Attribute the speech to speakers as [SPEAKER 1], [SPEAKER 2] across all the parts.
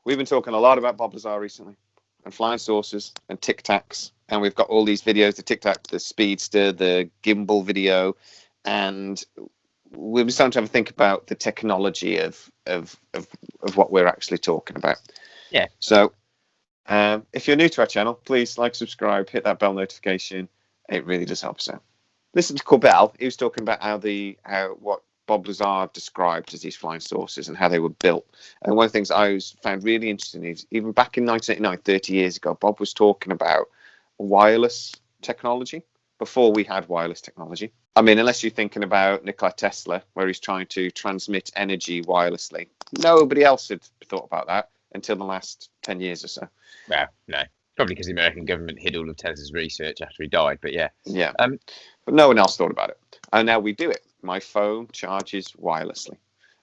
[SPEAKER 1] we've been talking a lot about Bob Lazar recently, and flying saucers and Tic Tacs, and we've got all these videos: the Tic Tac, the Speedster, the gimbal video, and we're starting to have a think about the technology of what we're actually talking about.
[SPEAKER 2] Yeah.
[SPEAKER 1] So, if you're new to our channel, please like, subscribe, hit that bell notification. It really does help us out. Listen to Corbell. He was talking about what Bob Lazar described as these flying saucers and how they were built. And one of the things I found really interesting is even back in 1989, 30 years ago, Bob was talking about wireless technology before we had wireless technology. I mean, unless you're thinking about Nikola Tesla, where he's trying to transmit energy wirelessly. Nobody else had thought about that until the last 10 years or so.
[SPEAKER 2] Well, no. Probably because the American government hid all of Tesla's research after he died, but yeah.
[SPEAKER 1] Yeah. But no one else thought about it. And now we do it. My phone charges wirelessly.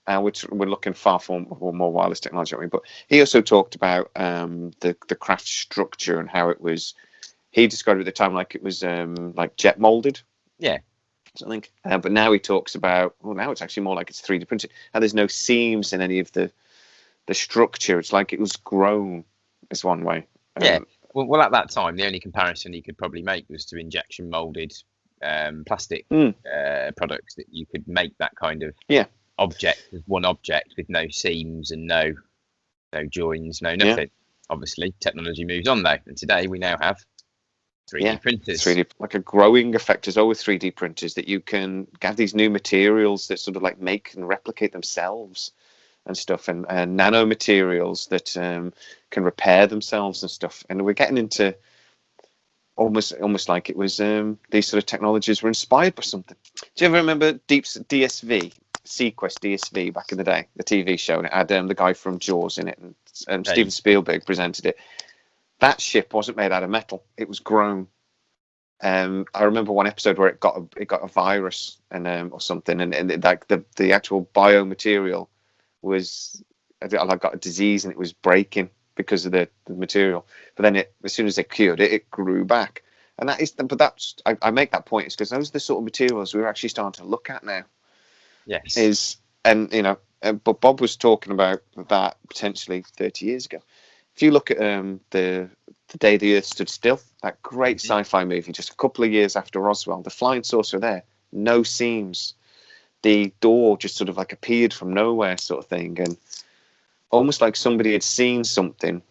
[SPEAKER 1] And we're looking far for more wireless technology, aren't we? But he also talked about the craft structure and how it was. He described it at the time like it was like jet molded.
[SPEAKER 2] Yeah.
[SPEAKER 1] Something. But now he talks about, well, now it's actually more like it's 3D printed. And there's no seams in any of the structure. It's like it was grown, is one way.
[SPEAKER 2] Yeah. Well, at that time, the only comparison you could probably make was to injection molded plastic products that you could make that kind of object as one object with no seams and no joins, no nothing. Yeah. Obviously, technology moves on though, and today we now have 3D printers. 3D, like a growing effect as well with 3D printers, that you can have these new materials that sort of like make and replicate themselves and stuff, and nanomaterials that can repair themselves and stuff. And we're getting into almost like it was these sort of technologies were inspired by something. Do you ever remember DSV, Sequest DSV back in the day, the TV show? And it had the guy from Jaws in it, and Steven Spielberg presented it. That ship wasn't made out of metal; it was grown. I remember one episode where it got a virus and or something, and like the actual biomaterial was, I got a disease and it was breaking because of the material. But then as soon as they cured it, it grew back. And that is, but that's, I make that point is because those are the sort of materials we're actually starting to look at now. Yes.
[SPEAKER 1] But Bob was talking about that potentially 30 years ago. If you look at the Day the Earth Stood Still, that great sci-fi movie, just a couple of years after Roswell, the flying saucer there, no seams. The door just sort of like appeared from nowhere, sort of thing, and almost like somebody had seen something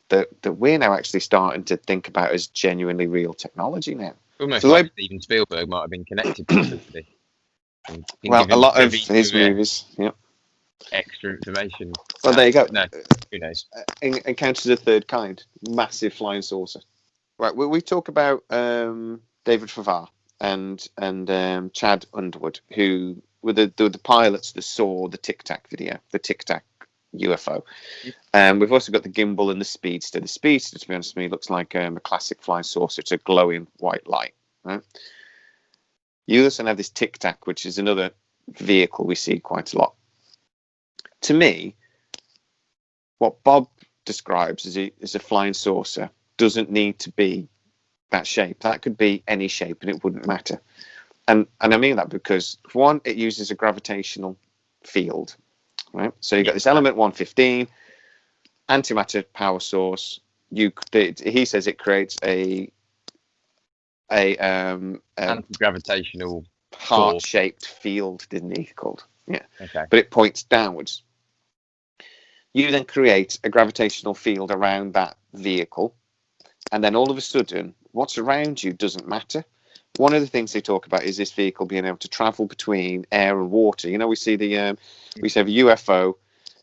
[SPEAKER 1] that we're now actually starting to think about as genuinely real technology now.
[SPEAKER 2] Almost so like Steven Spielberg might have been connected to somebody.
[SPEAKER 1] Well, a lot of his movies,
[SPEAKER 2] extra information.
[SPEAKER 1] Well, there you go.
[SPEAKER 2] No, who knows?
[SPEAKER 1] Encounters of the Third Kind, massive flying saucer. Right, we talk about David Favar and Chad Underwood, who were the pilots that saw the Tic Tac video, the Tic Tac UFO. We've also got the gimbal and the Speedster. The Speedster, to be honest with me, looks like a classic flying saucer. It's a glowing white light. Right? You also have this Tic Tac, which is another vehicle we see quite a lot. To me, what Bob describes as a flying saucer doesn't need to be that shape. That could be any shape and it wouldn't matter. And I mean that because, for one, it uses a gravitational field, right? So you've got this element 115, antimatter power source. He says it creates a
[SPEAKER 2] anti-gravitational
[SPEAKER 1] heart-shaped field, didn't he? Called
[SPEAKER 2] Okay.
[SPEAKER 1] But it points downwards. You then create a gravitational field around that vehicle, and then all of a sudden, what's around you doesn't matter. One of the things they talk about is this vehicle being able to travel between air and water. You know, we see we have a UFO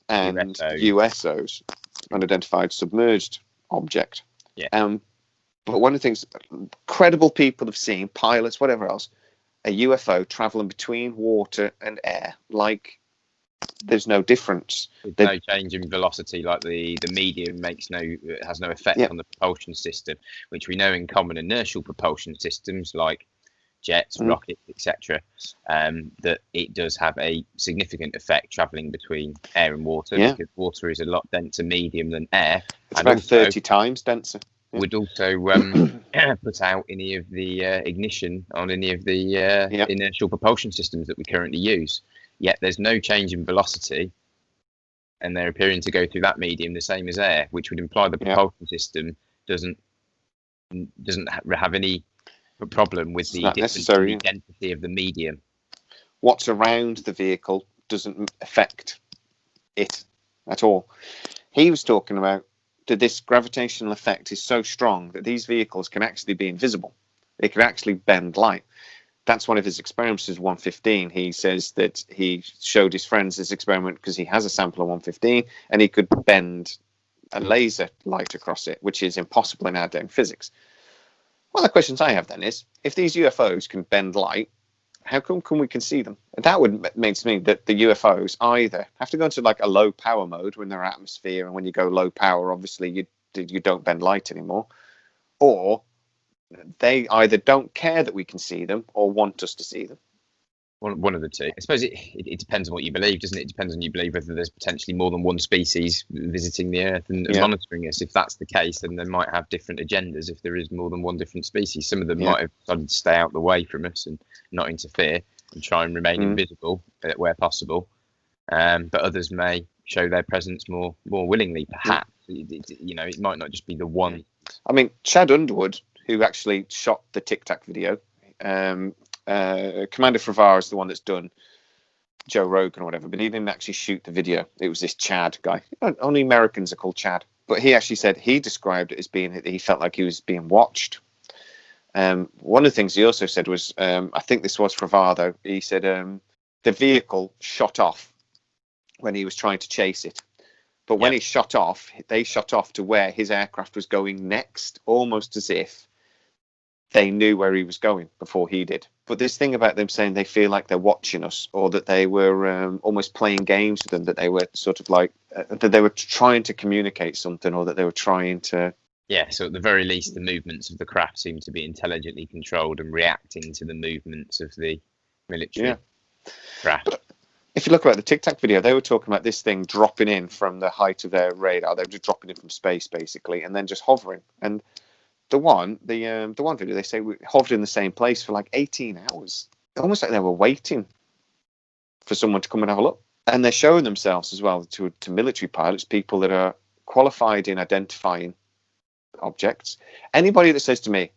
[SPEAKER 1] and USOs, unidentified submerged object.
[SPEAKER 2] Yeah.
[SPEAKER 1] But one of the things credible people have seen, pilots, whatever else, a UFO traveling between water and air, like there's no difference.
[SPEAKER 2] With no change in velocity, like the medium has no effect on the propulsion system, which we know in common inertial propulsion systems like jets, rockets, etc., that it does have a significant effect travelling between air and water, because water is a lot denser medium than air.
[SPEAKER 1] It's about 30 times denser.
[SPEAKER 2] Would also put out any of the ignition on any of the inertial propulsion systems that we currently use. Yet there's no change in velocity and they're appearing to go through that medium the same as air, which would imply the propulsion system doesn't have any problem with the difference in the density of the medium.
[SPEAKER 1] What's around the vehicle doesn't affect it at all. He was talking about that this gravitational effect is so strong that these vehicles can actually be invisible. They can actually bend light. That's one of his experiments, is 115. He says that he showed his friends this experiment because he has a sample of 115 and he could bend a laser light across it, which is impossible in our day in physics. One of the questions I have then is, if these UFOs can bend light, how come we can see them? And that would mean to me that the UFOs either have to go into like a low power mode when they're atmosphere, and when you go low power, obviously you don't bend light anymore, or they either don't care that we can see them or want us to see them.
[SPEAKER 2] One of the two. I suppose it depends on what you believe, doesn't it? It depends on you believe whether there's potentially more than one species visiting the Earth and monitoring us. If that's the case, then they might have different agendas. If there is more than one different species, some of them might have decided to stay out the way from us and not interfere and try and remain invisible where possible. But others may show their presence more willingly, perhaps. It might not just be the one.
[SPEAKER 1] I mean, Chad Underwood, who actually shot the Tic Tac video, Commander Fravar is the one that's done Joe Rogan or whatever, but he didn't actually shoot the video. It was this Chad guy. Only Americans are called Chad. But he actually said he described it as being that he felt like he was being watched. One of the things he also said was, I think this was Fravar though, he said the vehicle shot off when he was trying to chase it. But when he shot off, they shot off to where his aircraft was going next, almost as if they knew where he was going before he did. But this thing about them saying they feel like they're watching us, or that they were almost playing games with them, that they were sort of like, that they were trying to communicate something, or that they were trying to...
[SPEAKER 2] Yeah, so at the very least, the movements of the craft seem to be intelligently controlled and reacting to the movements of the military craft. But
[SPEAKER 1] if you look at the Tic Tac video, they were talking about this thing dropping in from the height of their radar. They were just dropping in from space, basically, and then just hovering. And the one video, they say we hovered in the same place for like 18 hours. Almost like they were waiting for someone to come and have a look. And they're showing themselves as well to military pilots, people that are qualified in identifying objects. Anybody that says to me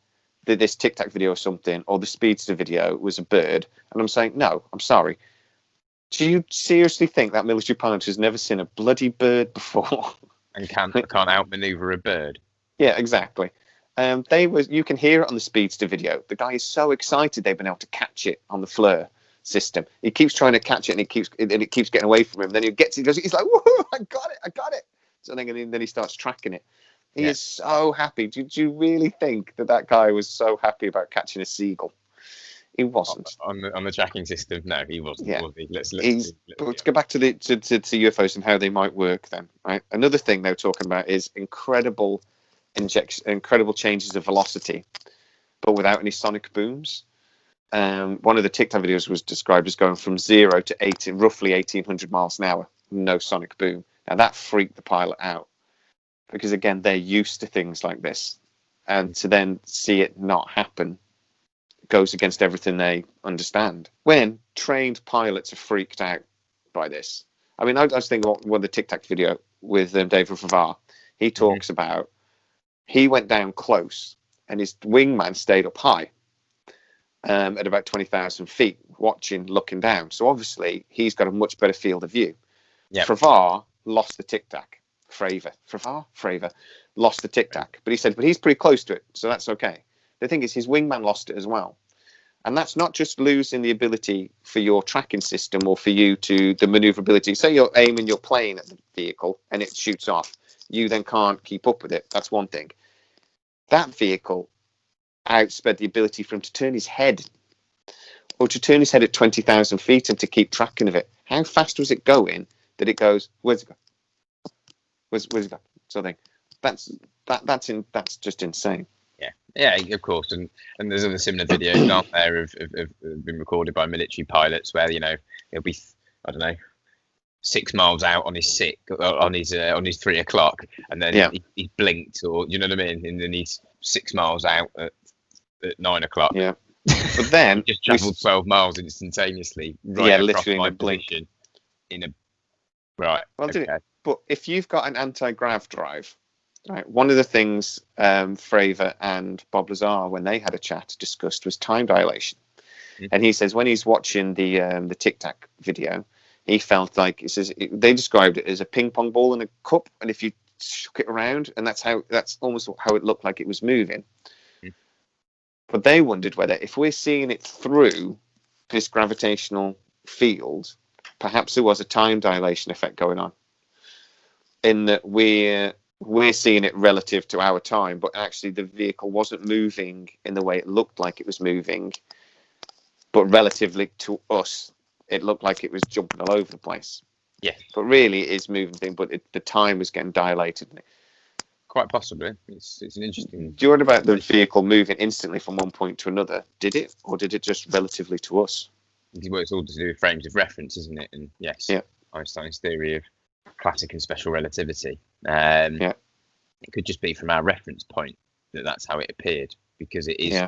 [SPEAKER 1] that this Tic Tac video or something, or the Speedster video was a bird, and I'm saying, no, I'm sorry. Do you seriously think that military pilot has never seen a bloody bird before?
[SPEAKER 2] And can't outmaneuver a bird?
[SPEAKER 1] Yeah, exactly. You can hear it on the Speedster video. The guy is so excited they've been able to catch it on the FLIR system. He keeps trying to catch it, and it keeps getting away from him. Then he's like, "Whoa, I got it!" So then he starts tracking it. He is so happy. Did you really think that guy was so happy about catching a seagull? He wasn't
[SPEAKER 2] on the tracking system. No, he wasn't.
[SPEAKER 1] Yeah.
[SPEAKER 2] Was he? Let's
[SPEAKER 1] go back to UFOs and how they might work. Then, right? Another thing they were talking about is incredible changes of velocity, but without any sonic booms. One of the Tic Tac videos was described as going from 0 to roughly 1,800 miles an hour, no sonic boom. Now that freaked the pilot out, because again, they're used to things like this, and to then see it not happen goes against everything they understand. When trained pilots are freaked out by this, I mean, I was thinking about one of the Tic Tac video with David Favar. He talks about, he went down close and his wingman stayed up high at about 20,000 feet, looking down. So obviously he's got a much better field of view. Yep. Favar lost the Tic Tac. Fravor lost the Tic Tac. But he said, but he's pretty close to it, so that's okay. The thing is, his wingman lost it as well. And that's not just losing the ability for your tracking system or for you to the maneuverability. Say you're aiming your plane at the vehicle and it shoots off. You then can't keep up with it. That's one thing. That vehicle outsped the ability for him to turn his head, or to turn his head at 20,000 feet and to keep tracking of it. How fast was it going that it goes, where's it go? Where's it go? So I think that's just insane.
[SPEAKER 2] Yeah, of course, and there's other similar videos out there have been recorded by military pilots where it'll be 6 miles out on his on his 3 o'clock, and then he blinked, or you know what I mean, and then he's 6 miles out at 9 o'clock.
[SPEAKER 1] Yeah, but then
[SPEAKER 2] just travelled 12 miles instantaneously. Right,
[SPEAKER 1] literally in a blink.
[SPEAKER 2] In a right.
[SPEAKER 1] Well,
[SPEAKER 2] okay.
[SPEAKER 1] But if you've got an anti-grav drive, right, one of the things Fravor and Bob Lazar, when they had a chat, discussed was time dilation. And he says when he's watching the Tic Tac video, he felt like they described it as a ping pong ball in a cup, and if you shook it around, and that's almost how it looked like it was moving. But they wondered whether if we're seeing it through this gravitational field, perhaps there was a time dilation effect going on, in that we're seeing it relative to our time, but actually the vehicle wasn't moving in the way it looked like it was moving. But relatively to us, it looked like it was jumping all over the place.
[SPEAKER 2] Yeah.
[SPEAKER 1] But really, it is moving thing. But the time was getting dilated.
[SPEAKER 2] Quite possibly. It's an interesting.
[SPEAKER 1] Do you worry about the vehicle moving instantly from one point to another? Did it, or did it just relatively to us?
[SPEAKER 2] Well, it's all to do with frames of reference, isn't it? And yes, Einstein's theory of classic and special relativity. It could just be from our reference point that's how it appeared, because it is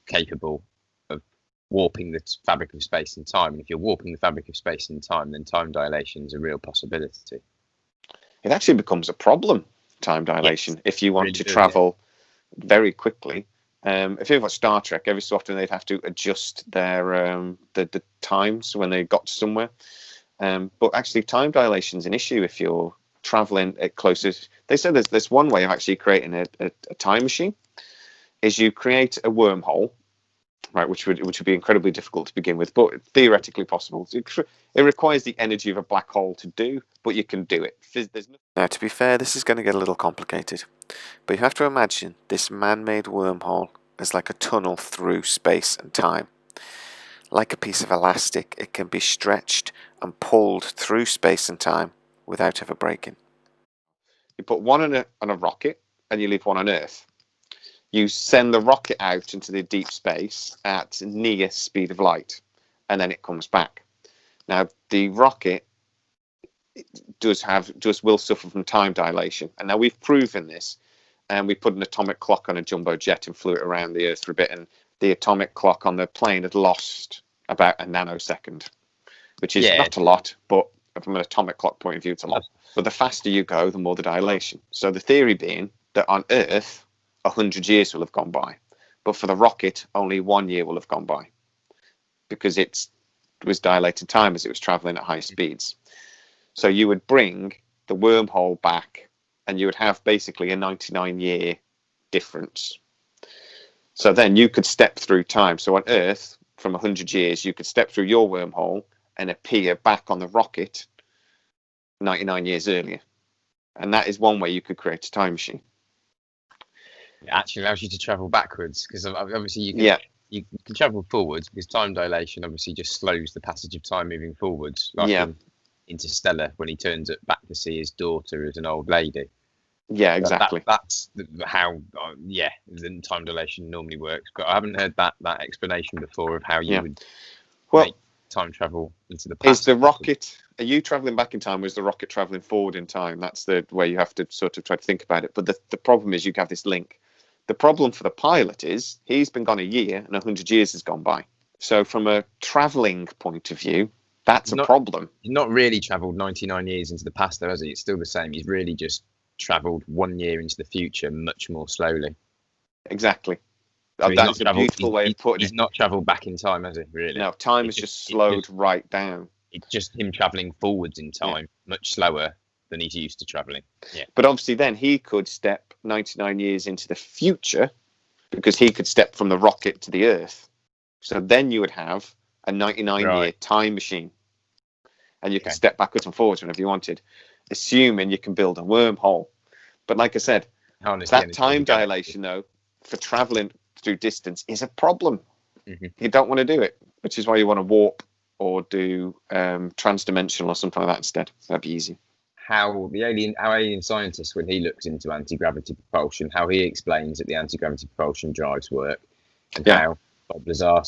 [SPEAKER 2] capable of warping the fabric of space and time. And if you're warping the fabric of space and time, then time dilation is a real possibility.
[SPEAKER 1] It actually becomes a problem, time dilation, if you want to travel very quickly. If you watch Star Trek, every so often they'd have to adjust their the times when they got to somewhere. But actually, time dilation is an issue if you're traveling at closest. They said there's one way of actually creating a time machine, is you create a wormhole, right, which would be incredibly difficult to begin with, but theoretically possible. It requires the energy of a black hole to do, but you can do it. Now, to be fair, this is going to get a little complicated, but you have to imagine this man-made wormhole as like a tunnel through space and time. Like a piece of elastic, it can be stretched and pulled through space and time without ever breaking. You put one on a rocket and you leave one on Earth. You send the rocket out into the deep space at near speed of light, and then it comes back. Now, the rocket will suffer from time dilation, and now we've proven this. And we put an atomic clock on a jumbo jet and flew it around the Earth for a bit, and the atomic clock on the plane had lost about a nanosecond, which is not a lot, but from an atomic clock point of view, it's a lot. But the faster you go, the more the dilation. So the theory being that on Earth, 100 years will have gone by, but for the rocket, only 1 year will have gone by, because it was dilated time as it was traveling at high speeds. So you would bring the wormhole back, and you would have basically a 99-year difference. So then you could step through time. So on Earth, from 100 years, you could step through your wormhole and appear back on the rocket 99 years earlier. And that is one way you could create a time machine.
[SPEAKER 2] It actually allows you to travel backwards, because obviously you can travel forwards, because time dilation obviously just slows the passage of time moving forwards. Like in Interstellar, when he turns it back to see his daughter as an old lady. Yeah, exactly. That's how the time dilation normally works. But I haven't heard that explanation before of how you would make time travel into the past.
[SPEAKER 1] Is the rocket? Are you traveling back in time, or is the rocket traveling forward in time? That's the way you have to sort of try to think about it. But the problem is you have this link. The problem for the pilot is he's been gone a year and 100 years has gone by. So from a traveling point of view, that's a problem.
[SPEAKER 2] He's not really travelled 99 years into the past, though, has he? It's still the same. He's really just travelled 1 year into the future much more slowly.
[SPEAKER 1] Exactly. So that's a beautiful way of putting it.
[SPEAKER 2] He's not travelled back in time, has he, really?
[SPEAKER 1] No, time has just slowed right down.
[SPEAKER 2] It's just him travelling forwards in time, much slower than he's used to travelling. Yeah.
[SPEAKER 1] But obviously then he could step 99 years into the future, because he could step from the rocket to the Earth. So then you would have a 99-year time machine. And you can step backwards and forwards whenever you wanted, assuming you can build a wormhole. But like I said, that time dilation, though, for traveling through distance is a problem. Mm-hmm. You don't want to do it, which is why you want to warp or do transdimensional or something like that instead. That'd be easy.
[SPEAKER 2] How alien scientist, when he looks into anti-gravity propulsion, how he explains that the anti-gravity propulsion drives work, and how Bob Lazar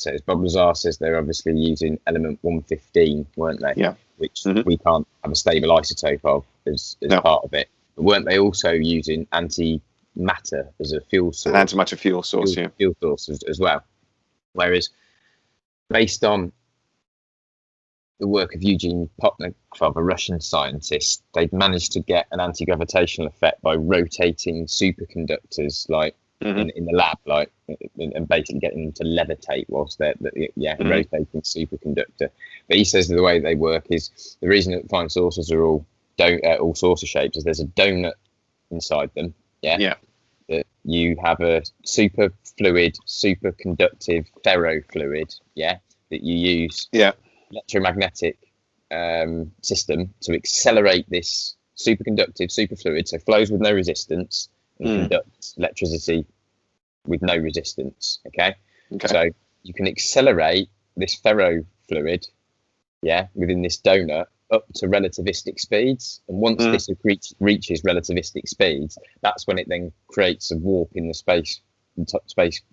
[SPEAKER 2] says they're obviously using element 115, weren't they? Yeah. Which we can't have a stable isotope of as part of it. But weren't they also using antimatter as a fuel source?
[SPEAKER 1] An antimatter fuel source,
[SPEAKER 2] fuel source as well. Whereas, based on the work of Eugene Potnikov, a Russian scientist. They'd managed to get an anti-gravitational effect by rotating superconductors, like in the lab, like, and basically getting them to levitate whilst they're rotating superconductor. But he says the way they work is the reason that flying saucers are all saucer shapes is there's a donut inside them. Yeah. That you have a super fluid, superconductive ferrofluid. Yeah. That you use. Yeah. Electromagnetic system to accelerate this superconductive superfluid, so flows with no resistance and conducts electricity with no resistance. Okay, so you can accelerate this ferrofluid, within this donut up to relativistic speeds, and once this reaches relativistic speeds, that's when it then creates a warp in the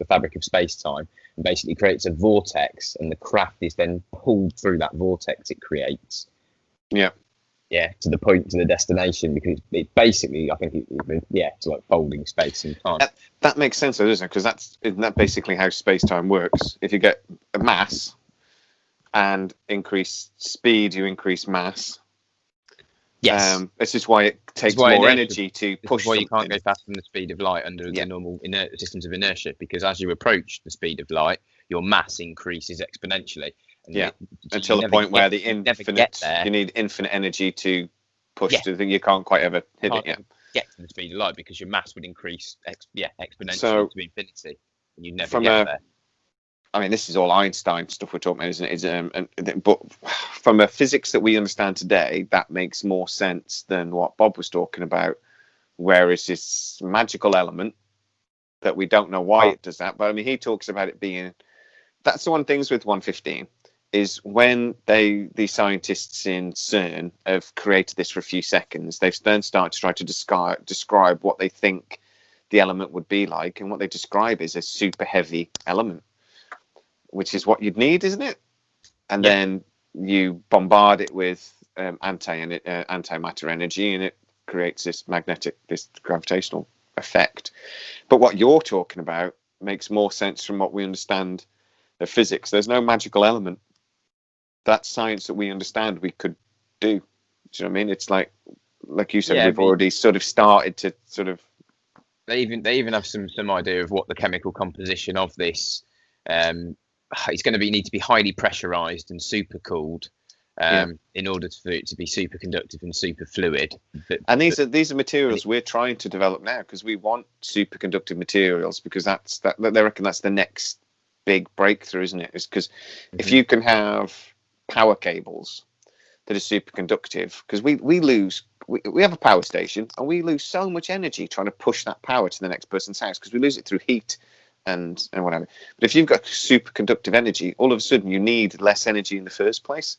[SPEAKER 2] fabric of space-time, and basically creates a vortex, and the craft is then pulled through that vortex it creates. To the destination, because it basically, I think, it's like folding space and time.
[SPEAKER 1] That makes sense, though, doesn't it? Because isn't that basically how space-time works? If you get a mass and increase speed, you increase mass.
[SPEAKER 2] Yes.
[SPEAKER 1] This is why it takes more energy to push.
[SPEAKER 2] This is why you can't go faster than the speed of light under the normal systems of inertia, because as you approach the speed of light, your mass increases exponentially. And
[SPEAKER 1] until the point where you need infinite energy to push to the thing. You can't quite ever hit it yet.
[SPEAKER 2] Get to the speed of light because your mass would increase exponentially to infinity, and you never get there.
[SPEAKER 1] I mean, this is all Einstein stuff we're talking about, isn't it? But from a physics that we understand today, that makes more sense than what Bob was talking about. Whereas this magical element that we don't know why it does that, but I mean, he talks about it being. That's the one things with 115 is when these scientists in CERN have created this for a few seconds, they've then started to try to describe what they think the element would be like, and what they describe is a super heavy element, which is what you'd need, isn't it? And then you bombard it with antimatter energy, and it creates this gravitational effect. But what you're talking about makes more sense from what we understand of physics. There's no magical element. That's science that we understand we could do. Do you know what I mean? It's like you said, we've already sort of started to sort of.
[SPEAKER 2] They even have some idea of what the chemical composition of this. It's going to need to be highly pressurized and super cooled in order for it to be superconductive and super fluid.
[SPEAKER 1] And these are materials we're trying to develop now, because we want superconductive materials, because they reckon that's the next big breakthrough, isn't it? Is because if you can have power cables that are superconductive, because we have a power station and we lose so much energy trying to push that power to the next person's house, because we lose it through heat and whatever. But if you've got superconductive energy, all of a sudden you need less energy in the first place,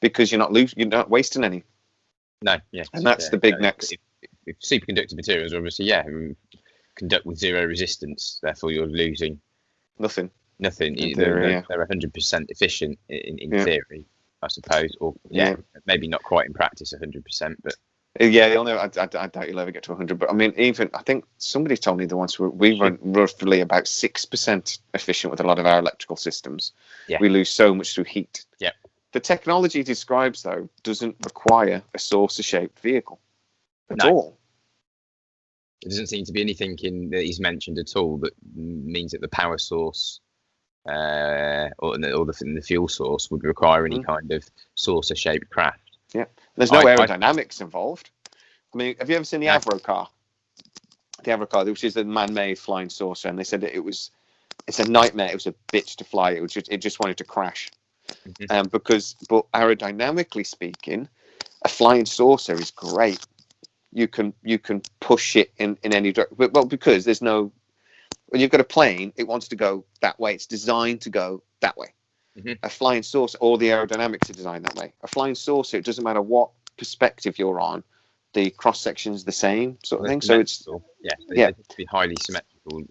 [SPEAKER 1] because you're not wasting any.
[SPEAKER 2] No,
[SPEAKER 1] and that's the big next.
[SPEAKER 2] If superconductive materials obviously conduct with zero resistance, therefore you're losing
[SPEAKER 1] nothing.
[SPEAKER 2] They're 100% efficient in theory, I suppose, or maybe not quite in practice 100%, but
[SPEAKER 1] I doubt you'll ever get to 100. But I mean, I think somebody told me the once we run roughly about 6% efficient with a lot of our electrical systems. We lose so much through heat. The technology it describes, though, doesn't require a saucer-shaped vehicle at all.
[SPEAKER 2] There doesn't seem to be anything that he's mentioned at all that means that the power source or the fuel source would require any kind of saucer-shaped craft.
[SPEAKER 1] There's no aerodynamics involved. I mean, have you ever seen the Avro car? The Avro car, which is a man-made flying saucer, and they said it's a nightmare. It was a bitch to fly. It just wanted to crash. But aerodynamically speaking, a flying saucer is great. You can push it in any direction. Well, because there's no. When you've got a plane, it wants to go that way. It's designed to go that way. A flying saucer, all the aerodynamics are designed that way. A flying saucer, it doesn't matter what perspective you're on, the cross section is the same sort of thing. So it's
[SPEAKER 2] they have to be highly symmetrical,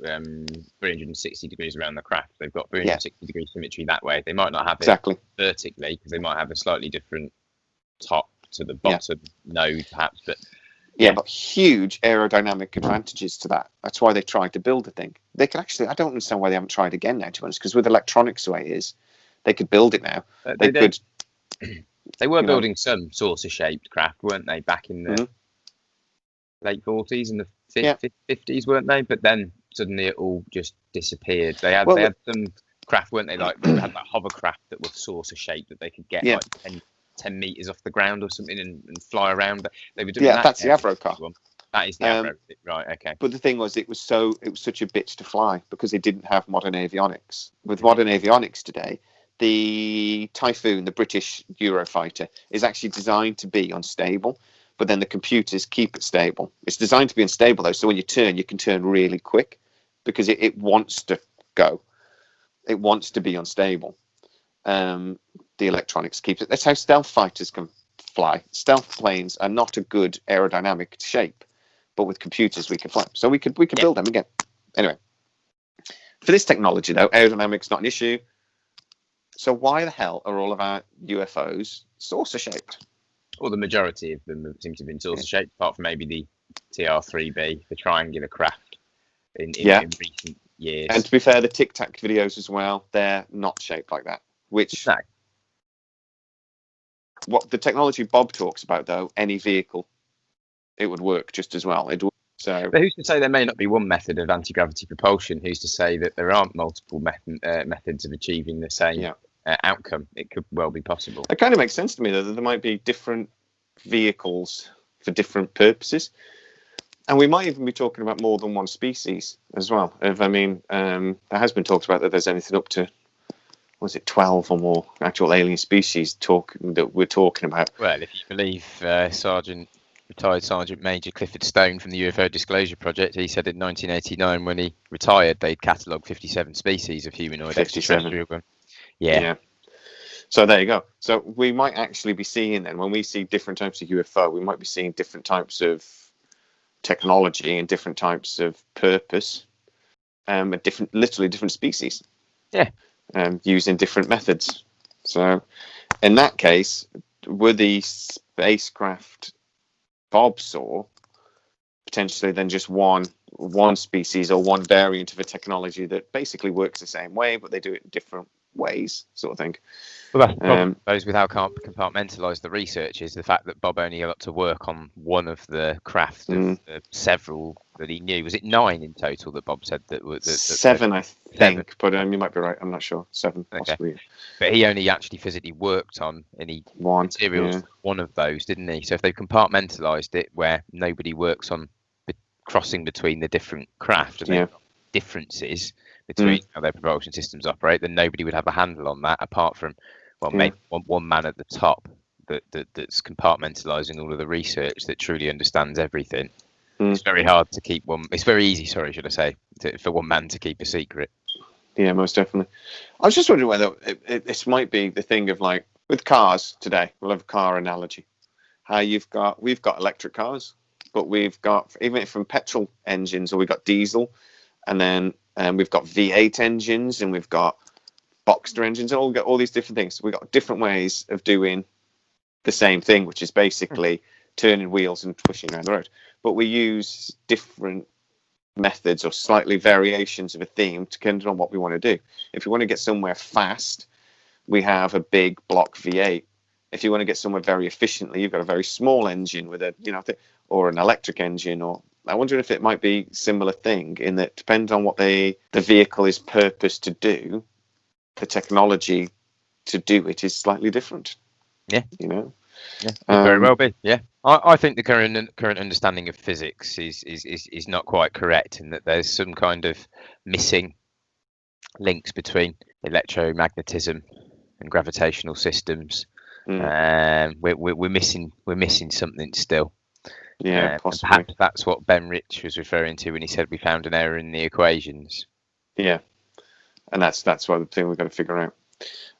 [SPEAKER 2] 360 degrees around the craft. They've got 360 degree symmetry that way. They might not have it vertically, because they might have a slightly different top to the bottom node, perhaps, but.
[SPEAKER 1] But huge aerodynamic advantages to that. That's why they tried to build the thing. They could actually, I don't understand why they haven't tried again now, to be honest, because with electronics the way it is, they could build it now. They could.
[SPEAKER 2] They were building some saucer-shaped craft, weren't they, back in the late 40s and the 50s, weren't they? But then suddenly it all just disappeared. They had some craft, weren't they? Like they had that hovercraft that was saucer-shaped that they could get like 10 meters off the ground or something and fly around. But they were doing that.
[SPEAKER 1] That's the Avro car.
[SPEAKER 2] That is the Avro, right? Okay.
[SPEAKER 1] But the thing was, it was such a bitch to fly because it didn't have modern avionics. With modern avionics today, the Typhoon, the British Eurofighter, is actually designed to be unstable, but then the computers keep it stable. It's designed to be unstable though, so when you turn, you can turn really quick because it wants to go. It wants to be unstable. The electronics keeps it. That's how stealth fighters can fly. Stealth planes are not a good aerodynamic shape, but with computers we can fly. So we could build them again. Anyway, for this technology though, aerodynamics not an issue. So why the hell are all of our UFOs saucer shaped?
[SPEAKER 2] Well, the majority of them seem to have been saucer shaped, apart from maybe the TR-3B, the triangular craft, in recent years.
[SPEAKER 1] And to be fair, the Tic Tac videos as well, they're not shaped like that. Which what the technology Bob talks about though, any vehicle, it would work just as well. So,
[SPEAKER 2] but who's to say there may not be one method of anti-gravity propulsion? Who's to say that there aren't multiple methods of achieving the same outcome? It could well be possible.
[SPEAKER 1] It kind of makes sense to me, though, that there might be different vehicles for different purposes. And we might even be talking about more than one species as well. There has been talked about that there's anything up to, 12 or more actual alien species that we're talking about.
[SPEAKER 2] Well, if you believe retired Sergeant Major Clifford Stone from the UFO Disclosure Project, he said in 1989 when he retired they'd catalogued 57 species of humanoid extraterrestrial. Yeah.
[SPEAKER 1] So there you go. So we might actually be seeing then, when we see different types of UFO, we might be seeing different types of technology and different types of purpose, literally different species.
[SPEAKER 2] Yeah.
[SPEAKER 1] Using different methods. So in that case, were the spacecraft Bob saw potentially then just one species or one variant of a technology that basically works the same way, but they do it in different ways, sort of thing.
[SPEAKER 2] Well, that's the problem, those with how compartmentalised the research is, the fact that Bob only got to work on one of the craft of several that he knew. Was it 9 in total that Bob said that were
[SPEAKER 1] 7, I think, but you might be right. I'm not sure. 7, possibly. Okay.
[SPEAKER 2] But he only actually physically worked on any materials, one of those, didn't he? So if they've compartmentalised it where nobody works on the crossing between the different craft and differences between how their propulsion systems operate, then nobody would have a handle on that apart from maybe one man at the top that's compartmentalising all of the research that truly understands everything. It's very hard to keep one. It's very easy, for one man to keep a secret.
[SPEAKER 1] Yeah, most definitely. I was just wondering whether this might be the thing of like with cars today. We'll have a car analogy. How we've got electric cars, but we've got even from petrol engines, or we've got diesel, and then we've got V8 engines, and we've got Boxster engines, and we've got all these different things. We've got different ways of doing the same thing, which is basically turning wheels and pushing around the road. But we use different methods or slightly variations of a theme depending on what we want to do. If you want to get somewhere fast, we have a big block V8. If you want to get somewhere very efficiently, you've got a very small engine with or an electric engine. Or I wonder if it might be a similar thing in that depends on what the vehicle is purposed to do, the technology to do it is slightly different.
[SPEAKER 2] Yeah. Yeah, very well be. Yeah, I think the current understanding of physics is not quite correct in that there's some kind of missing links between electromagnetism and gravitational systems. We're missing something still.
[SPEAKER 1] Yeah, possibly.
[SPEAKER 2] Perhaps that's what Ben Rich was referring to when he said we found an error in the equations.
[SPEAKER 1] Yeah, and that's what the thing we've got to figure out.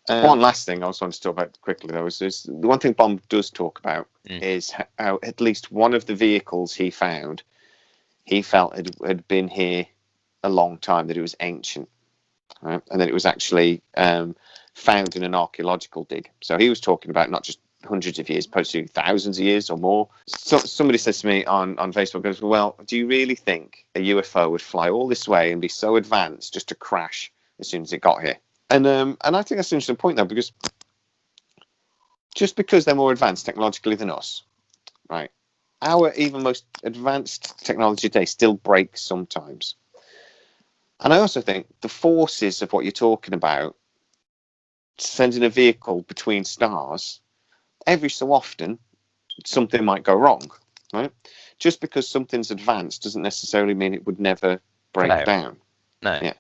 [SPEAKER 1] One last thing I also want to talk about quickly, though, is the one thing Bob does talk about is how at least one of the vehicles he found, he felt had been here a long time, that it was ancient, right? And that it was actually found in an archaeological dig. So he was talking about not just hundreds of years, possibly thousands of years or more. So somebody says to me on Facebook, goes, well, do you really think a UFO would fly all this way and be so advanced just to crash as soon as it got here? And I think that's an interesting point, though, because just because they're more advanced technologically than us, right? Our even most advanced technology today still breaks sometimes. And I also think the forces of what you're talking about, sending a vehicle between stars, every so often something might go wrong, right? Just because something's advanced doesn't necessarily mean it would never break down.
[SPEAKER 2] No.
[SPEAKER 1] Yeah.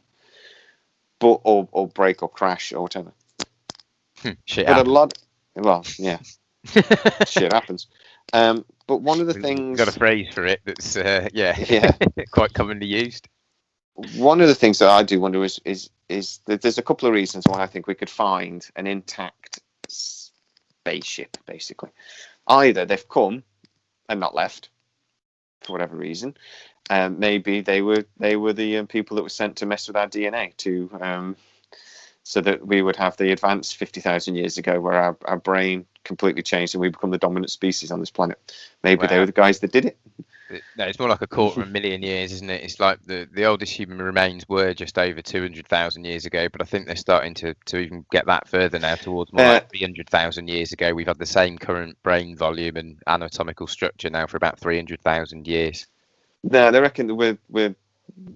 [SPEAKER 1] But or break or crash or whatever.
[SPEAKER 2] Shit
[SPEAKER 1] but
[SPEAKER 2] happens.
[SPEAKER 1] A lot, well, yeah, shit happens. But one of the things,
[SPEAKER 2] we've got a phrase for it that's quite commonly used.
[SPEAKER 1] One of the things that I do wonder is that there's a couple of reasons why I think we could find an intact spaceship. Basically, either they've come and not left for whatever reason. Maybe they were the people that were sent to mess with our DNA to so that we would have the advance 50,000 years ago, where our brain completely changed and we become the dominant species on this planet. Maybe they were the guys that did it.
[SPEAKER 2] No, it's more like 250,000 years, isn't it? It's like the oldest human remains were just over 200,000 years ago, but I think they're starting to even get that further now, towards more like 300,000 years ago. We've had the same current brain volume and anatomical structure now for about 300,000 years.
[SPEAKER 1] No, they reckon that we're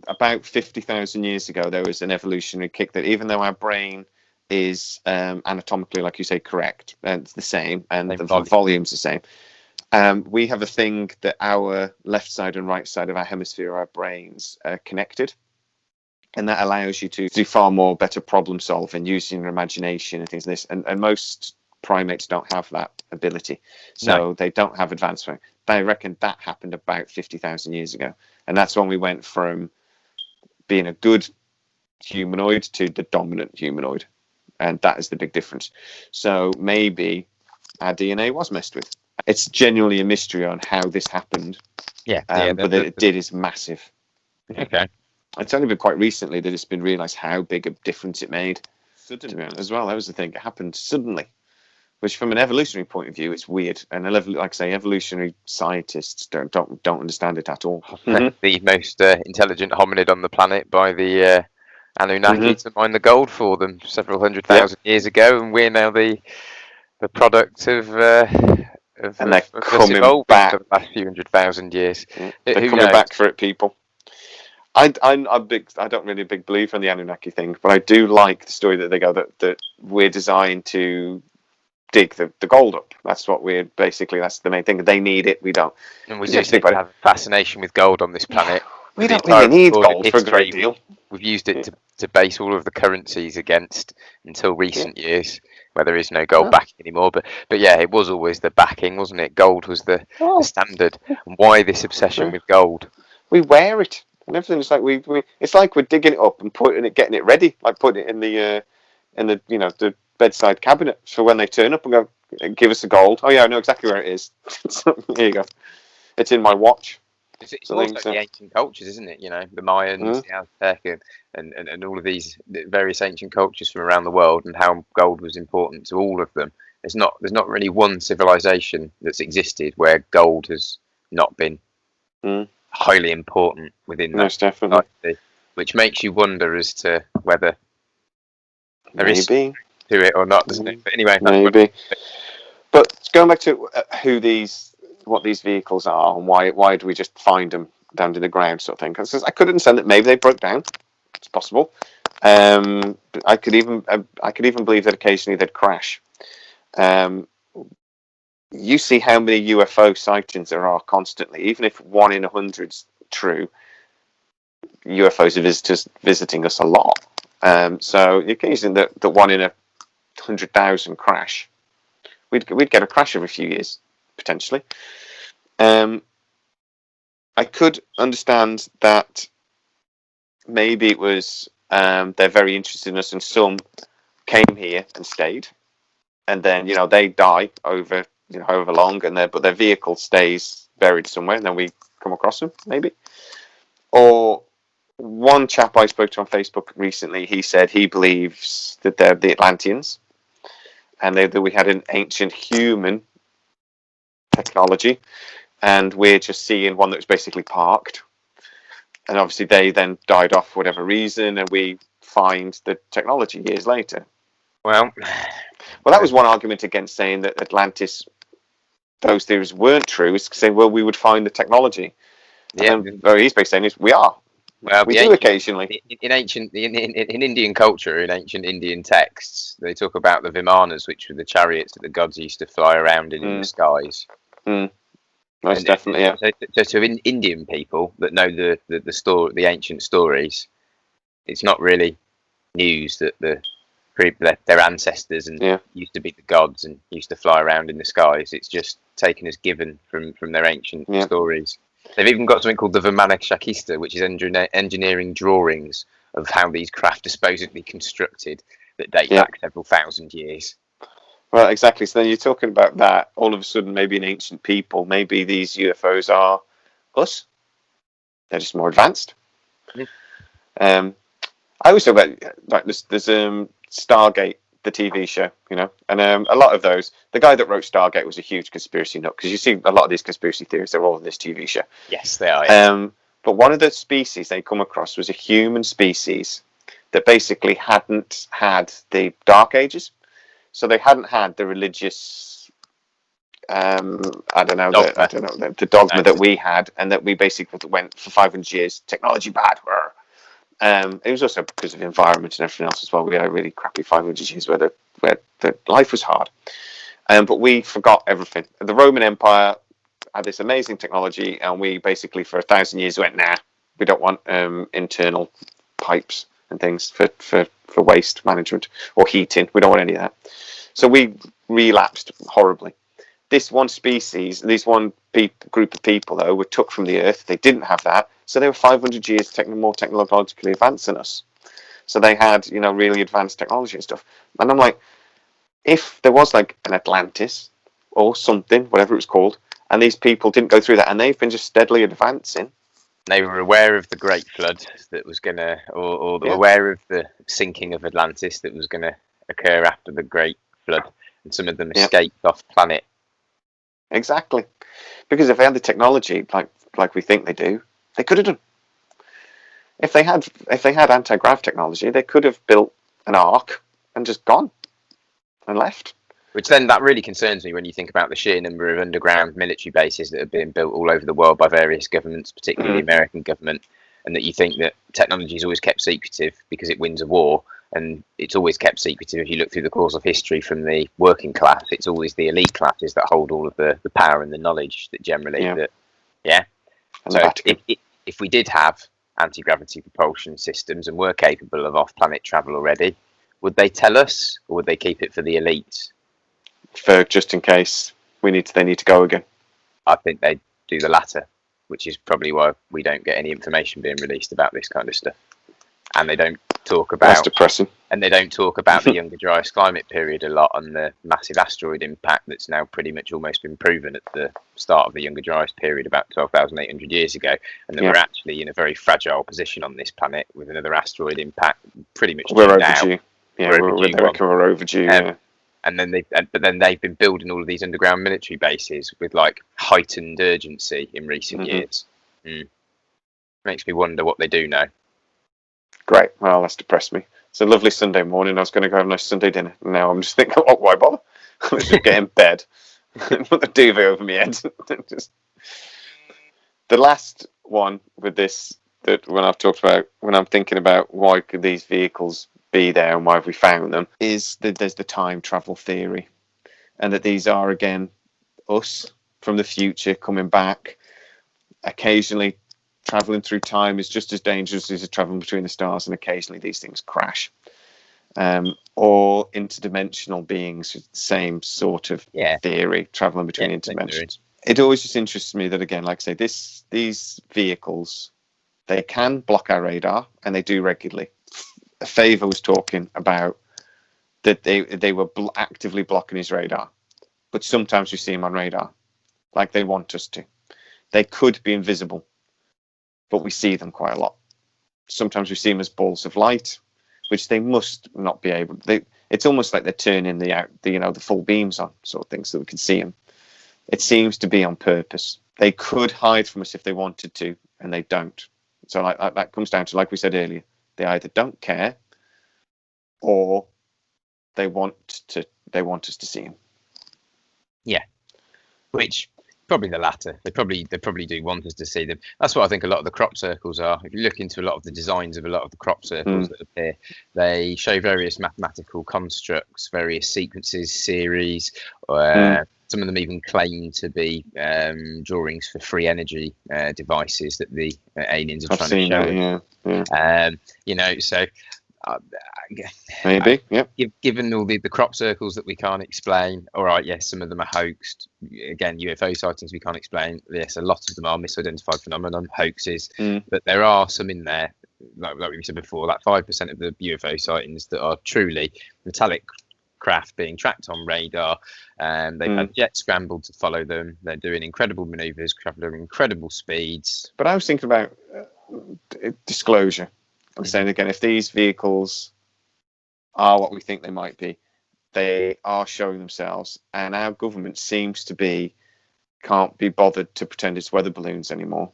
[SPEAKER 1] about 50,000 years ago, there was an evolutionary kick that even though our brain is anatomically, like you say, correct, and it's the same, and the volume's the same, we have a thing that our left side and right side of our hemisphere, our brains, are connected. And that allows you to do far more better problem solving, using your imagination and things like this. And most primates don't have that ability. So they don't have advancement. They reckon that happened about 50,000 years ago. And that's when we went from being a good humanoid to the dominant humanoid. And that is the big difference. So maybe our DNA was messed with. It's genuinely a mystery on how this happened.
[SPEAKER 2] But
[SPEAKER 1] that it did is massive.
[SPEAKER 2] Okay.
[SPEAKER 1] It's only been quite recently that it's been realised how big a difference it made. Suddenly, as well, that was the thing. It happened suddenly, which, from an evolutionary point of view, it's weird. And like I say, evolutionary scientists don't understand it at all.
[SPEAKER 2] The most intelligent hominid on the planet by the Anunnaki to mine the gold for them several 100,000 years ago, and we're now the product of
[SPEAKER 1] and they're coming back
[SPEAKER 2] for the last few 100,000 years.
[SPEAKER 1] They're coming back for it, people. I'm a big. I don't really a big believer in the Anunnaki thing, but I do like the story that they go that we're designed to dig the gold up. That's what we're basically. That's the main thing. They need it. We don't.
[SPEAKER 2] And we do seem to have a fascination with gold on this planet.
[SPEAKER 1] We don't really need gold for a great deal.
[SPEAKER 2] We've used it to base all of the currencies against until recent years, where there is no gold backing anymore. But yeah, it was always the backing, wasn't it? Gold was the standard. And why this obsession with gold?
[SPEAKER 1] We wear it. And everything is like it's like we're digging it up and getting it ready, like putting it in the the bedside cabinet. So when they turn up and go, give us the gold. Oh yeah, I know exactly where it is. So, here you go. It's in my watch.
[SPEAKER 2] It's also like the ancient cultures, isn't it? You know, the Mayans, the Aztec, and all of these various ancient cultures from around the world, and how gold was important to all of them. There's not really one civilization that's existed where gold has not been highly important within that.
[SPEAKER 1] Most definitely.
[SPEAKER 2] Which makes you wonder as to whether there is to it or not, doesn't it? But anyway,
[SPEAKER 1] maybe. But going back to what these vehicles are and why do we just find them down to the ground, sort of thing? Because I could understand that maybe they broke down. It's possible. I could even believe that occasionally they'd crash. You see how many UFO sightings there are constantly. Even if 1 in 100's true, UFOs are visiting us a lot. So occasionally that 1 in 100,000 crash, we'd get a crash every few years potentially. I could understand that maybe it was they're very interested in us, and some came here and stayed, and then they die over however long, and but their vehicle stays buried somewhere, and then we come across them maybe. Or one chap I spoke to on Facebook recently, he said he believes that they're the Atlanteans, and that we had an ancient human technology, and we're just seeing one that was basically parked. And obviously they then died off for whatever reason, and we find the technology years later.
[SPEAKER 2] Well,
[SPEAKER 1] that was one argument against saying that Atlantis, those theories weren't true, is saying, well, we would find the technology. And then he's basically saying is we are. Well, we do occasionally.
[SPEAKER 2] In Indian culture, in ancient Indian texts, they talk about the Vimanas, which were the chariots that the gods used to fly around in the skies.
[SPEAKER 1] Most definitely, yeah.
[SPEAKER 2] So to Indian people that know the ancient stories, it's not really news that their ancestors used to be the gods and used to fly around in the skies. It's just taken as given from their ancient stories. They've even got something called the Vimana Shakista, which is engineering drawings of how these craft are supposedly constructed that date back several thousand years.
[SPEAKER 1] Well, exactly. So then you're talking about that. All of a sudden, maybe an ancient people, maybe these UFOs are us. They're just more advanced. I always talk about there's Stargate, the TV show, and a lot of those. The guy that wrote Stargate was a huge conspiracy nut because you see a lot of these conspiracy theories. They're all in this TV show.
[SPEAKER 2] Yes, they are.
[SPEAKER 1] But one of the species they come across was a human species that basically hadn't had the Dark Ages. So they hadn't had the religious, the dogma that we had, and that we basically went for 500 years. Technology bad. It was also because of the environment and everything else as well. We had a really crappy 500 years where the life was hard, but we forgot everything. The Roman Empire had this amazing technology, and we basically for 1,000 years went, nah, we don't want internal pipes and things for waste management or heating. We don't want any of that. So we relapsed horribly. This one species, this one group of people, though, were took from the Earth. They didn't have that. So they were 500 years more technologically advanced than us. So they had, really advanced technology and stuff. And I'm like, if there was like an Atlantis or something, whatever it was called, and these people didn't go through that, and they've been just steadily advancing.
[SPEAKER 2] They were aware of the Great Flood that was going to, or they were aware of the sinking of Atlantis that was going to occur after the Great Flood, and some of them escaped off planet.
[SPEAKER 1] Exactly, because if they had the technology like we think they do, they could have done. If they had anti-grav technology, they could have built an ark and just gone and left.
[SPEAKER 2] Which then that really concerns me when you think about the sheer number of underground military bases that have been built all over the world by various governments, particularly the American government, and that you think that technology is always kept secretive because it wins a war, and it's always kept secretive if you look through the course of history from the working class. It's always the elite classes that hold all of the power and the knowledge that generally So if we did have anti-gravity propulsion systems and were capable of off-planet travel already, would they tell us, or would they keep it for the elites?
[SPEAKER 1] For just in case they need to go again.
[SPEAKER 2] I think they do the latter, which is probably why we don't get any information being released about this kind of stuff. And they don't talk about.
[SPEAKER 1] That's depressing.
[SPEAKER 2] And they don't talk about the Younger Dryas climate period a lot, and the massive asteroid impact that's now pretty much almost been proven at the start of the Younger Dryas period about 12,800 years ago, and that we're actually in a very fragile position on this planet with another asteroid impact pretty much
[SPEAKER 1] we're overdue. Now. Yeah, we're overdue. Yeah.
[SPEAKER 2] And then they've been building all of these underground military bases with like heightened urgency in recent years. Makes me wonder what they do know.
[SPEAKER 1] Great. Well, that's depressed me. It's a lovely Sunday morning. I was going to go have a nice Sunday dinner. Now I'm just thinking, why bother? Let's just get in bed. Put the duvet over my head. The last one with this, that when I'm thinking about why could these vehicles be there and why have we found them, is that there's the time travel theory, and that these are again us from the future coming back. Occasionally traveling through time is just as dangerous as traveling between the stars, and occasionally these things crash. Or interdimensional beings, same sort of theory, traveling between interdimensions. It always just interests me that, again, like I say, these vehicles, they can block our radar, and they do regularly. Favor was talking about that they were actively blocking his radar, but sometimes we see him on radar, like they want us to. They could be invisible, but we see them quite a lot. Sometimes we see them as balls of light, which they must not be able. It's almost like they're turning the full beams on, sort of thing, so we can see them. It seems to be on purpose. They could hide from us if they wanted to, and they don't. So that comes down to, like we said earlier, they either don't care, or they want us to see him.
[SPEAKER 2] Yeah, which probably the latter. They probably do want us to see them. That's what I think a lot of the crop circles are. If you look into a lot of the designs of a lot of the crop circles that appear, they show various mathematical constructs, various sequences, series. Some of them even claim to be drawings for free energy devices that the aliens are trying to show. You know, so.
[SPEAKER 1] Maybe, yeah.
[SPEAKER 2] Given all the crop circles that we can't explain, all right, yes, some of them are hoaxed. Again, UFO sightings we can't explain. Yes, a lot of them are misidentified phenomenon, hoaxes, but there are some in there, like we said before, that 5% of the UFO sightings that are truly metallic craft being tracked on radar. They've had jets scrambled to follow them. They're doing incredible maneuvers, traveling at incredible speeds.
[SPEAKER 1] But I was thinking about disclosure. I'm saying again, if these vehicles are what we think they might be, they are showing themselves, and our government seems to can't be bothered to pretend it's weather balloons anymore.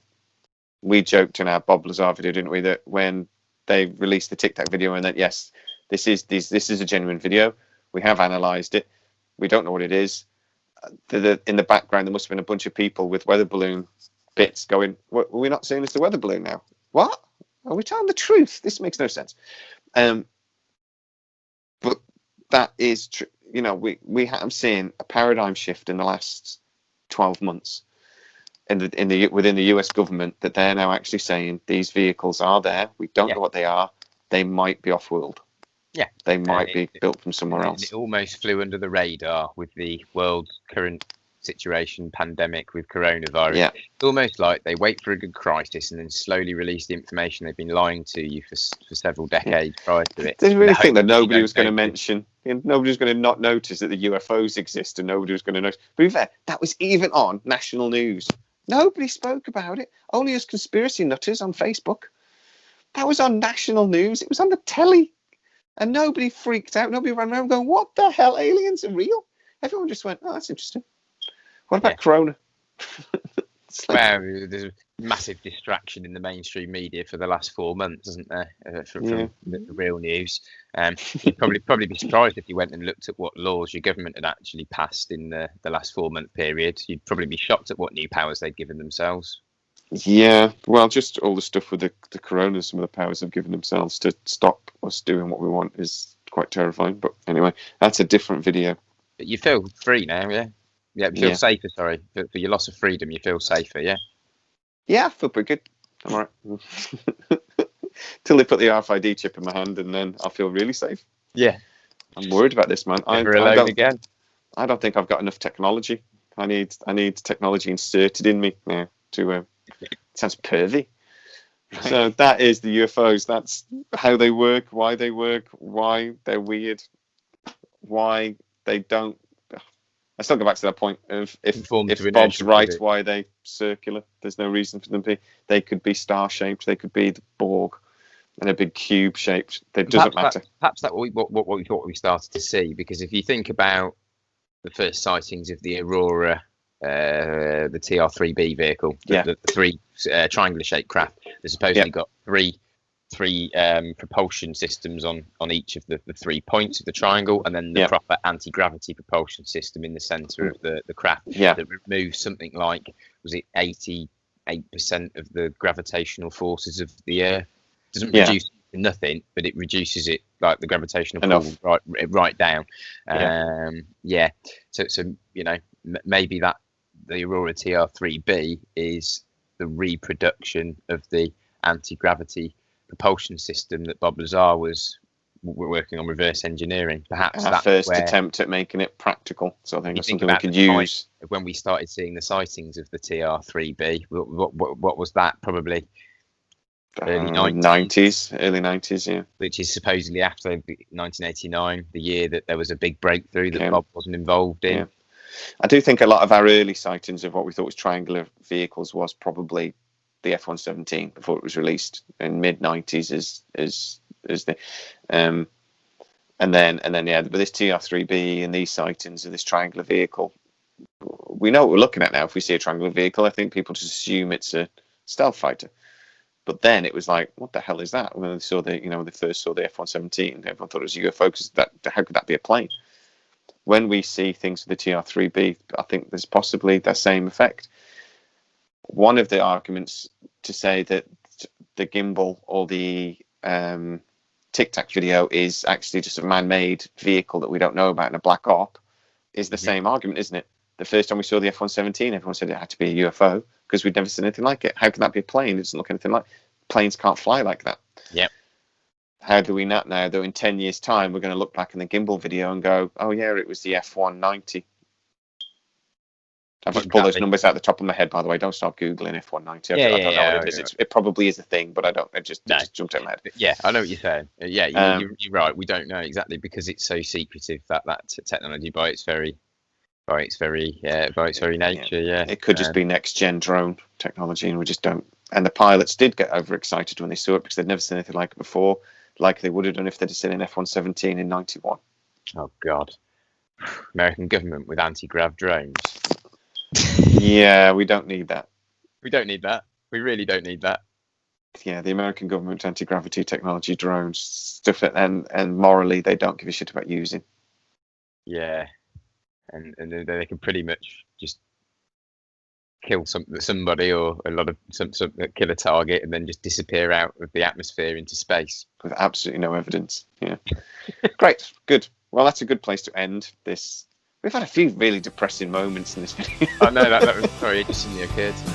[SPEAKER 1] We joked in our Bob Lazar video, didn't we, that when they released the Tic Tac video and that, yes, this is a genuine video. We have analysed it. We don't know what it is. In the background, there must have been a bunch of people with weather balloon bits going, we're not saying it's a weather balloon now. What? Are we telling the truth? This makes no sense. But that is true. You know, we have seen a paradigm shift in the last 12 months within the US government, that they're now actually saying these vehicles are there. We don't know what they are. They might be off-world. Yeah. They might be built from somewhere else.
[SPEAKER 2] It almost flew under the radar with the world's current situation, pandemic with coronavirus. Yeah. It's almost like they wait for a good crisis and then slowly release the information they've been lying to you for several decades prior to it.
[SPEAKER 1] They really think that nobody was going to mention, nobody was going to not notice that the UFOs exist, and nobody was going to notice. But to be fair, that was even on national news. Nobody spoke about it. Only us conspiracy nutters on Facebook. That was on national news. It was on the telly. And nobody freaked out. Nobody ran around going, what the hell? Aliens are real? Everyone just went, oh, that's interesting. What about Corona?
[SPEAKER 2] Well, there's a massive distraction in the mainstream media for the last 4 months, isn't there, from the real news? You'd probably be surprised if you went and looked at what laws your government had actually passed in the last 4 month period. You'd probably be shocked at what new powers they'd given themselves.
[SPEAKER 1] Yeah, well, just all the stuff with the Corona, some of the powers they've given themselves to stop us doing what we want is quite terrifying. But anyway, that's a different video.
[SPEAKER 2] But you feel free now, yeah? Yeah, you feel safer, sorry. For your loss of freedom, you feel safer, yeah?
[SPEAKER 1] Yeah, I feel pretty good. I'm all right. Till they put the RFID chip in my hand, and then I'll feel really safe.
[SPEAKER 2] Yeah.
[SPEAKER 1] I'm worried about this, man.
[SPEAKER 2] Never alone again.
[SPEAKER 1] I don't think I've got enough technology. I need technology inserted in me now to... it sounds pervy. Right. So that is the UFOs. That's how they work, why they're weird, why they don't... I still go back to that point of if Bob's right, why are they circular? There's no reason for them to be. They could be star-shaped. They could be the Borg and a big cube-shaped. It doesn't matter.
[SPEAKER 2] Perhaps that's what we thought we started to see, because if you think about the first sightings of the Aurora, the TR-3B vehicle, the three triangular-shaped craft, they supposedly got three propulsion systems on each of the 3 points of the triangle, and then the proper anti-gravity propulsion system in the center of the craft that removes something like, was it 88% of the gravitational forces of the Earth? It doesn't reduce it to nothing, but it reduces it, like the gravitational pull right down. So you know, maybe that the Aurora TR-3B is the reproduction of the anti-gravity propulsion system that Bob Lazar was working on reverse engineering. Perhaps
[SPEAKER 1] our first attempt at making it practical. So I think it's something we could use.
[SPEAKER 2] When we started seeing the sightings of the TR-3B, what was that? Probably early 90s. Early 90s, yeah. Which is supposedly after 1989, the year that there was a big breakthrough that Bob wasn't involved in.
[SPEAKER 1] Yeah. I do think a lot of our early sightings of what we thought was triangular vehicles was probably the F-117 before it was released in mid-90s as the and then but this TR-3B and these sightings of this triangular vehicle, we know what we're looking at now. If we see a triangular vehicle, I think people just assume it's a stealth fighter. But then it was like, what the hell is that? When they saw when they first saw the F-117, everyone thought it was a UFO, because how could that be a plane? When we see things with the TR-3B, I think there's possibly that same effect. One of the arguments to say that the gimbal or the Tic Tac video is actually just a man-made vehicle that we don't know about in a black op is the same argument, isn't it? The first time we saw the F-117, everyone said it had to be a UFO because we'd never seen anything like it. How can that be a plane? It doesn't look anything like. Planes can't fly like that.
[SPEAKER 2] Yep.
[SPEAKER 1] How do we not now, though, in 10 years' time, we're going to look back in the gimbal video and go, oh, yeah, it was the F-190. I've just pulled those numbers out the top of my head, by the way. Don't start Googling F-190. I don't know what it is. It probably is a thing, but I don't. It just jumped out of my head.
[SPEAKER 2] Yeah, I know what you're saying. Yeah, you're right. We don't know exactly because it's so secretive, that technology by its very nature. Yeah.
[SPEAKER 1] It could just be next-gen drone technology, and we just don't. And the pilots did get overexcited when they saw it because they'd never seen anything like it before, like they would have done if they'd have seen an F-117 in 91.
[SPEAKER 2] Oh, God. American government with anti-grav drones.
[SPEAKER 1] Yeah, we don't need that.
[SPEAKER 2] We don't need that. We really don't need that.
[SPEAKER 1] Yeah, the American government anti-gravity technology drones, stuff that, and morally they don't give a shit about using.
[SPEAKER 2] Yeah, and they can pretty much just kill somebody or a lot of some kill a target and then just disappear out of the atmosphere into space
[SPEAKER 1] with absolutely no evidence. Yeah, great, good. Well, that's a good place to end this. We've had a few really depressing moments in this video.
[SPEAKER 2] I know that was sorry, it just suddenly occurred to me.